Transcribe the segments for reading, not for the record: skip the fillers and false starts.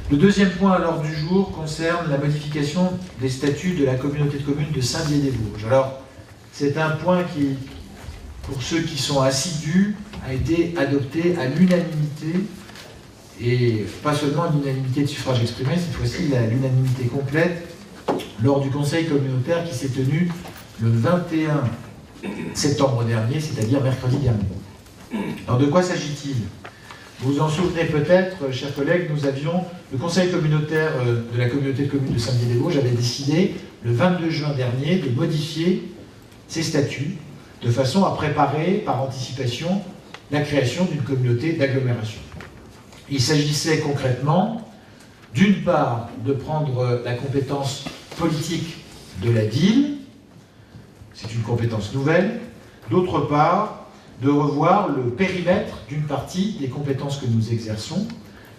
Le deuxième point à l'ordre du jour concerne la modification des statuts de la communauté de communes de Saint-Dié-des-Vosges. Alors, c'est un point qui, pour ceux qui sont assidus, a été adopté à l'unanimité, et pas seulement l'unanimité de suffrage exprimé, cette fois-ci l'unanimité complète, lors du conseil communautaire qui s'est tenu le 21 septembre dernier, c'est-à-dire mercredi dernier. Alors, de quoi s'agit-il ? Vous vous en souvenez peut-être, chers collègues, nous avions, le conseil communautaire de la communauté de communes de Saint-Dié-des-Vosges avait décidé, le 22 juin dernier, de modifier ses statuts de façon à préparer par anticipation la création d'une communauté d'agglomération. Il s'agissait concrètement, d'une part, de prendre la compétence politique de la DIL, c'est une compétence nouvelle, d'autre part, de revoir le périmètre d'une partie des compétences que nous exerçons,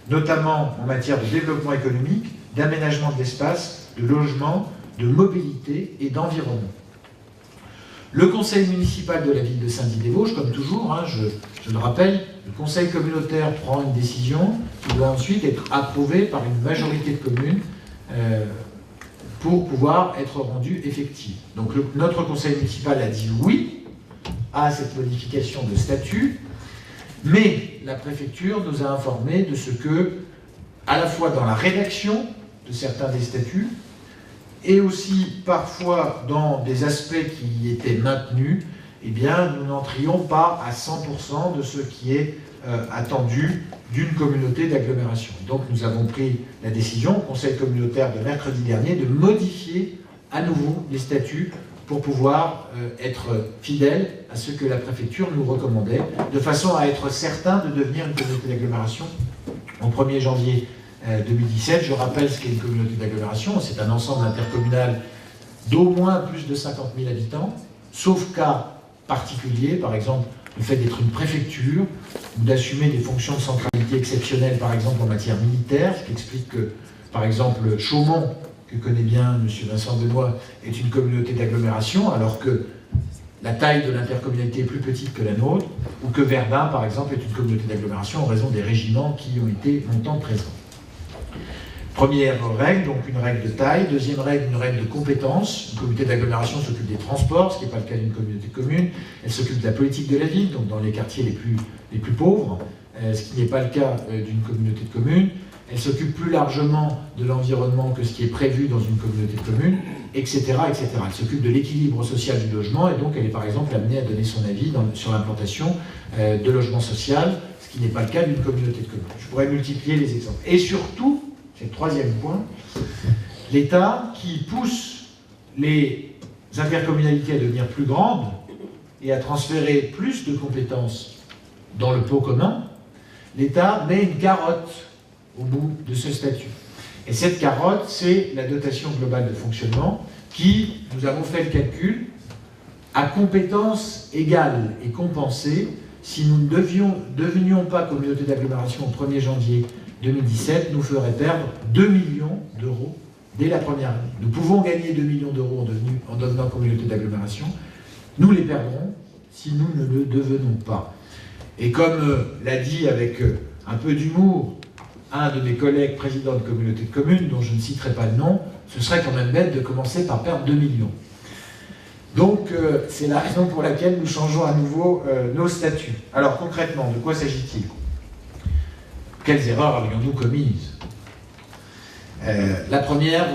notamment en matière de développement économique, d'aménagement de l'espace, de logement, de mobilité et d'environnement. Le conseil municipal de la ville de Saint-Dié-des-Vosges, comme toujours, je le rappelle, le conseil communautaire prend une décision qui doit ensuite être approuvée par une majorité de communes pour pouvoir être rendue effective. Donc notre conseil municipal a dit oui à cette modification de statut, mais la préfecture nous a informé de ce que, à la fois dans la rédaction de certains des statuts, et aussi parfois dans des aspects qui étaient maintenus, eh bien, nous n'entrions pas à 100% de ce qui est attendu d'une communauté d'agglomération. Donc nous avons pris la décision, au conseil communautaire de mercredi dernier, de modifier à nouveau les statuts pour pouvoir être fidèles à ce que la préfecture nous recommandait, de façon à être certain de devenir une communauté d'agglomération au 1er janvier 2017. Je rappelle ce qu'est une communauté d'agglomération, c'est un ensemble intercommunal d'au moins plus de 50 000 habitants, sauf cas particulier, par exemple le fait d'être une préfecture ou d'assumer des fonctions de centralité exceptionnelles, par exemple en matière militaire, ce qui explique que, par exemple, Chaumont, que connaît bien M. Vincent Benoît, est une communauté d'agglomération, alors que la taille de l'intercommunalité est plus petite que la nôtre, ou que Verdun, par exemple, est une communauté d'agglomération en raison des régiments qui ont été longtemps présents. Première règle, donc une règle de taille. Deuxième règle, une règle de compétence. Une communauté d'agglomération s'occupe des transports, ce qui n'est pas le cas d'une communauté de communes. Elle s'occupe de la politique de la ville, donc dans les quartiers les plus pauvres, ce qui n'est pas le cas d'une communauté de communes. Elle s'occupe plus largement de l'environnement que ce qui est prévu dans une communauté de communes, etc. etc. Elle s'occupe de l'équilibre social du logement, et donc elle est par exemple amenée à donner son avis sur l'implantation de logement social, ce qui n'est pas le cas d'une communauté de communes. Je pourrais multiplier les exemples. Et surtout, c'est le troisième point, l'État qui pousse les intercommunalités à devenir plus grandes et à transférer plus de compétences dans le pot commun, l'État met une carotte au bout de ce statut. Et cette carotte, c'est la dotation globale de fonctionnement qui, nous avons fait le calcul, à compétences égales et compensées, si nous ne devenions pas communauté d'agglomération au 1er janvier 2017, nous ferait perdre 2 millions d'euros dès la première année. Nous pouvons gagner 2 millions d'euros en devenant communauté d'agglomération. Nous les perdrons si nous ne le devenons pas. Et comme l'a dit avec un peu d'humour un de mes collègues président de communauté de communes, dont je ne citerai pas le nom, ce serait quand même bête de commencer par perdre 2 millions. Donc c'est la raison pour laquelle nous changeons à nouveau nos statuts. Alors concrètement, de quoi s'agit-il ? Quelles erreurs avions-nous commises ? La première,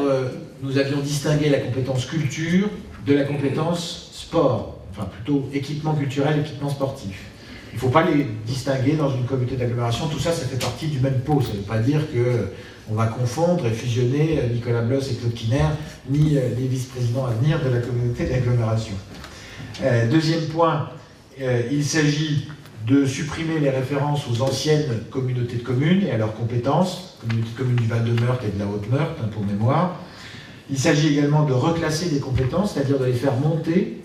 nous avions distingué la compétence culture de la compétence sport, enfin plutôt équipement culturel, équipement sportif. Il ne faut pas les distinguer dans une communauté d'agglomération, tout ça, ça fait partie du même pot. Ça ne veut pas dire qu'on va confondre et fusionner Nicolas Bloss et Claude Kiner, ni les vice-présidents à venir de la communauté d'agglomération. Deuxième point, il s'agit de supprimer les références aux anciennes communautés de communes et à leurs compétences, communauté de communes du Val-de-Meurthe et de la Haute-Meurthe, pour mémoire. Il s'agit également de reclasser des compétences, c'est-à-dire de les faire monter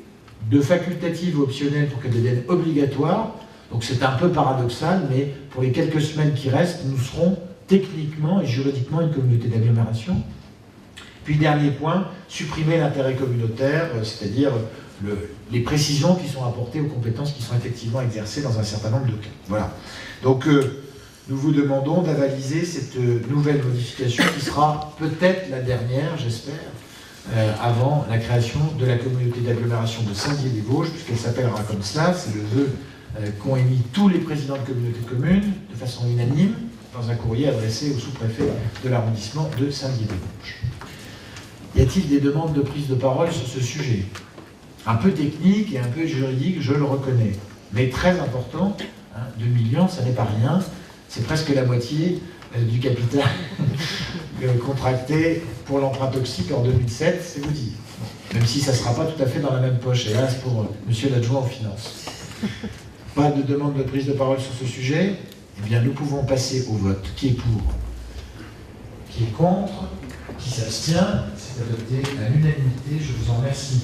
de facultatives optionnelles pour qu'elles deviennent obligatoires. Donc c'est un peu paradoxal, mais pour les quelques semaines qui restent, nous serons techniquement et juridiquement une communauté d'agglomération. Puis dernier point, supprimer l'intérêt communautaire, c'est-à-dire les précisions qui sont apportées aux compétences qui sont effectivement exercées dans un certain nombre de cas. Voilà. Donc nous vous demandons d'avaliser cette nouvelle modification qui sera peut-être la dernière, j'espère, avant la création de la communauté d'agglomération de Saint-Dié-des-Vosges, puisqu'elle s'appellera comme cela. C'est le vœu qu'ont émis tous les présidents de communautés de communes de façon unanime dans un courrier adressé au sous-préfet de l'arrondissement de Saint-Dié-des-Vosges. Y a-t-il des demandes de prise de parole sur ce sujet? Un peu technique et un peu juridique, je le reconnais, mais très important. 2 millions, ça n'est pas rien. C'est presque la moitié du capital contracté pour l'emprunt toxique en 2007, c'est vous dire. Même si ça ne sera pas tout à fait dans la même poche, hélas pour monsieur l'adjoint aux finances. Pas de demande de prise de parole sur ce sujet? Eh bien, nous pouvons passer au vote. Qui est pour? Qui est contre? Qui s'abstient? C'est adopté à l'unanimité. Je vous en remercie.